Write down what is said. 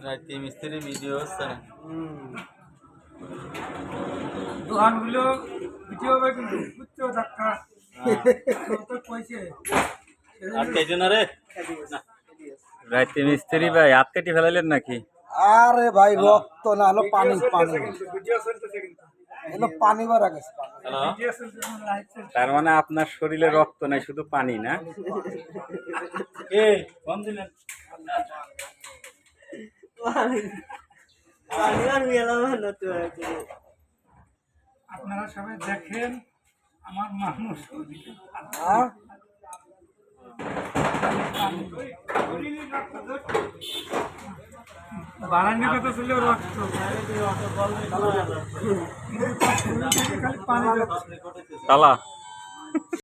রাতে মিস্ত্রি ভিডিও হচ্ছে না দোকানগুলো ভিডিও হবে কিন্তু বুঝছো ধাক্কা তো কইছে আর কেজন রে রাতে মিস্ত্রি ভাই হাত কেটে ফেলাইলেন নাকি? আরে ভাই রক্ত না হলো পানি পানি ভিডিও চলতেছে কিন্তু হলো পানি ভরা গেছে পানি। হ্যালো, ভিডিও চলতেছে লাইভ চলছে তার মানে আপনার শরীরে রক্ত নাই, শুধু পানি না? এই ফোন দিলেন আপনারা সবাই দেখেন আমার মানুষ হ্যাঁ বারান্দি কথা ছিল রক্ত খালি পানি যাচ্ছে তালা